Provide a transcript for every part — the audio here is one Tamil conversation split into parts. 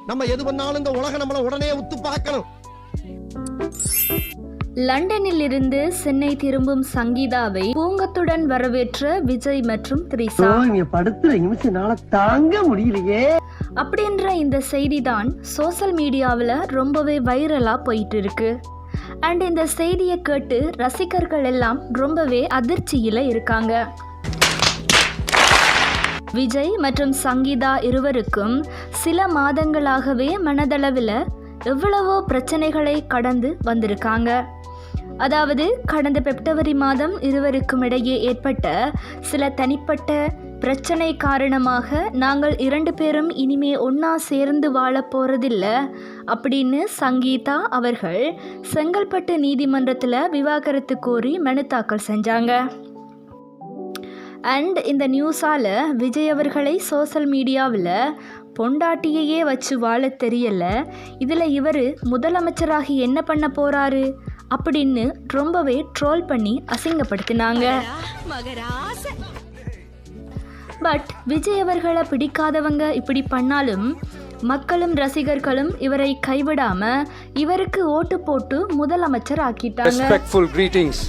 நம்ம எது பண்ணாலும் இந்த உலகம் நம்மள உடனே உத்து பார்க்கணும். லண்டனில் இருந்து சென்னை திரும்பும் சங்கீதாவை பூங்கத்துடன் வரவேற்ற விஜய் மற்றும் திரிஷா. படுத்துற நிமிஷம் தாங்க முடியலையே அப்படின்ற இந்த செய்தி தான் சோசியல் மீடியாவில் ரொம்பவே வைரலா போயிட்டு இருக்கு. அண்ட் இந்த செய்தியை கேட்டு ரசிகர்கள் எல்லாம் ரொம்பவே அதிர்ச்சியில இருக்காங்க. விஜய் மற்றும் சங்கீதா இருவருக்கும் சில மாதங்களாகவே மனதளவில் எவ்வளவோ பிரச்சனைகளை கடந்து வந்திருக்காங்க. அதாவது கடந்த பிப்ரவரி மாதம் இருவருக்கும் இடையே ஏற்பட்ட சில தனிப்பட்ட பிரச்சனை காரணமாக நாங்கள் 2 பேரும் இனிமே ஒன்றா சேர்ந்து வாழ போகிறதில்ல அப்படின்னு சங்கீதா அவர்கள் செங்கல்பட்டு நீதிமன்றத்தில் விவாகரத்து கோரி மனு தாக்கல் செஞ்சாங்க. அண்ட் இந்த நியூஸால் விஜய் அவர்களை சோசியல் மீடியாவில் பொண்டாட்டியையே வச்சு வாழ தெரியல, இதில் இவர் முதலமைச்சராகி என்ன பண்ண போகிறாரு அப்படின்னு ரொம்பவே ட்ரோல் பண்ணி அசிங்கப்படுத்தினாங்க. பட் விஜய் அவர்களை பிடிக்காதவங்க இப்படி பண்ணாலும் மக்களும் ரசிகர்களும் இவரை கைவிடாம இவருக்கு ஓட்டு போட்டு முதலமைச்சர் ஆக்கிட்டாங்க. Respectful greetings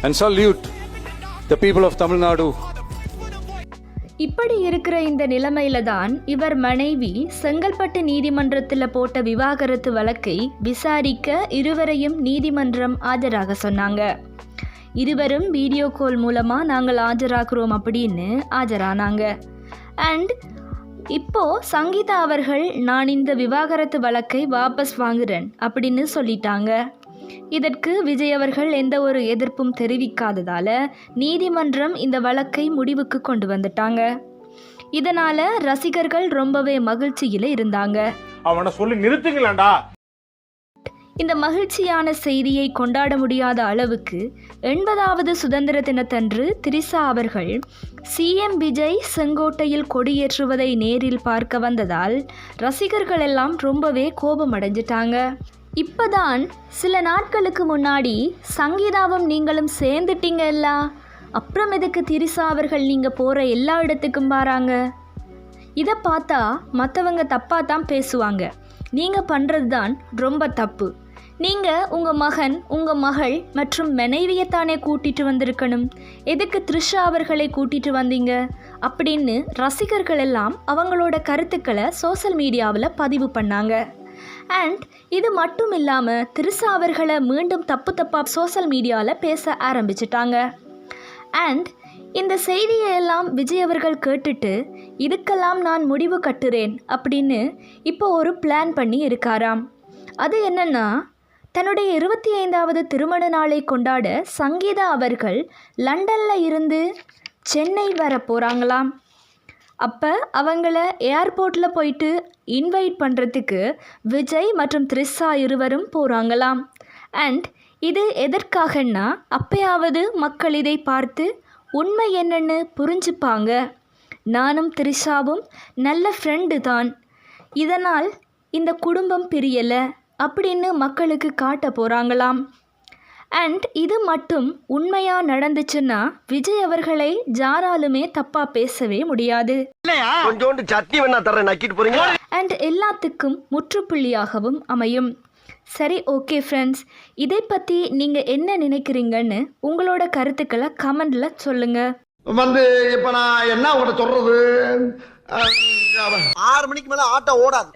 and salute the people of Tamil Nadu. இப்படி இருக்கிற இந்த நிலைமையில தான் இவர் மனைவி செங்கல்பட்டு நீதிமன்றத்தில் போட்ட விவாகரத்து வழக்கை விசாரிக்க இருவரையும் நீதிமன்றம் ஆஜராக சொன்னாங்க. இருவரும் வீடியோ கால் மூலமாக நாங்கள் ஆஜராகிறோம் அப்படின்னு ஆஜரானாங்க. அண்ட் இப்போ சங்கீதா அவர்கள் நான் இந்த விவாகரத்து வழக்கை வாபஸ் வாங்குறேன் அப்படின்னு சொல்லிட்டாங்க. இதற்கு விஜய் அவர்கள் எந்த ஒரு எதிர்ப்பும் தெரிவிக்காததால நீதிமன்றம் இந்த வழக்கை முடிவுக்கு கொண்டு வந்துட்டாங்க. இதனால ரசிகர்கள் ரொம்பவே மகிழ்ச்சியில இருந்தாங்க. அவனை சொல்லி நிறுத்துங்களேண்டா. இந்த மகிழ்ச்சியான செய்தியை கொண்டாட முடியாத அளவுக்கு 80வது சுதந்திர தினத்தன்று திரிஷா அவர்கள் சிஎம் விஜய் செங்கோட்டையில் கொடியேற்றுவதை நேரில் பார்க்க வந்ததால் ரசிகர்கள் எல்லாம் ரொம்பவே கோபமடைஞ்சிட்டாங்க. இப்போதான் சில நாட்களுக்கு முன்னாடி சங்கீதாவும் நீங்களும் சேர்ந்துட்டீங்கல்ல, அப்புறம் எதுக்கு திரிஷா அவர்கள் நீங்கள் போகிற எல்லா இடத்துக்கும் பாராங்க? இதை பார்த்தா மற்றவங்க தப்பாக தான் பேசுவாங்க. நீங்கள் பண்ணுறது தான் ரொம்ப தப்பு. நீங்கள் உங்கள் மகன், உங்கள் மகள் மற்றும் மனைவியைத்தானே கூட்டிகிட்டு வந்திருக்கணும், எதுக்கு திரிஷா அவர்களை கூட்டிகிட்டு வந்தீங்க அப்படின்னு ரசிகர்கள் எல்லாம் அவங்களோட கருத்துக்களை சோசியல் மீடியாவில் பதிவு பண்ணாங்க. அண்ட் இது மட்டும் இல்லாமல் திரிஷா அவர்களை மீண்டும் தப்பாக சோசியல் மீடியாவில் பேச ஆரம்பிச்சிட்டாங்க. அண்ட் இந்த செய்தியை எல்லாம் விஜய் அவர்கள் கேட்டுட்டு இதுக்கெல்லாம் நான் முடிவு கட்டுறேன் அப்படின்னு இப்போ ஒரு பிளான் பண்ணி இருக்காராம். அது என்னன்னா, தன்னுடைய 25வது திருமண நாளை கொண்டாட சங்கீதா அவர்கள் லண்டனில் இருந்து சென்னை வர போகிறாங்களாம். அப்போ அவங்கள ஏர்போர்ட்டில் போயிட்டு இன்வைட் பண்ணுறதுக்கு விஜய் மற்றும் திரிஷா இருவரும் போகிறாங்களாம். அண்ட் இது எதற்காகன்னா, அப்பயாவது மக்கள் இதை பார்த்து உண்மை என்னன்னு புரிஞ்சுப்பாங்க. நானும் திரிஷாவும் நல்ல ஃப்ரெண்டு தான், இதனால் இந்த குடும்பம் பிரியலை அப்படின்னு மக்களுக்கு காட்ட போகிறாங்களாம். அண்ட் இது மட்டும் உண்மையாக நடந்துச்சுன்னா விஜய் அவர்களை யாராலுமே தப்பாக பேசவே முடியாது. அண்ட் எல்லாத்துக்கும் முற்றுப்புள்ளியாகவும் அமையும். சரி, ஓகே ஃப்ரெண்ட்ஸ், இதை பற்றி நீங்கள் என்ன நினைக்கிறீங்கன்னு உங்களோட கருத்துக்களை கமெண்டில் சொல்லுங்கள். இப்போ நான் என்ன உங்கள்கிட்ட சொல்கிறது, 6 மணிக்கு மேலே ஆட்டோ ஓடாது.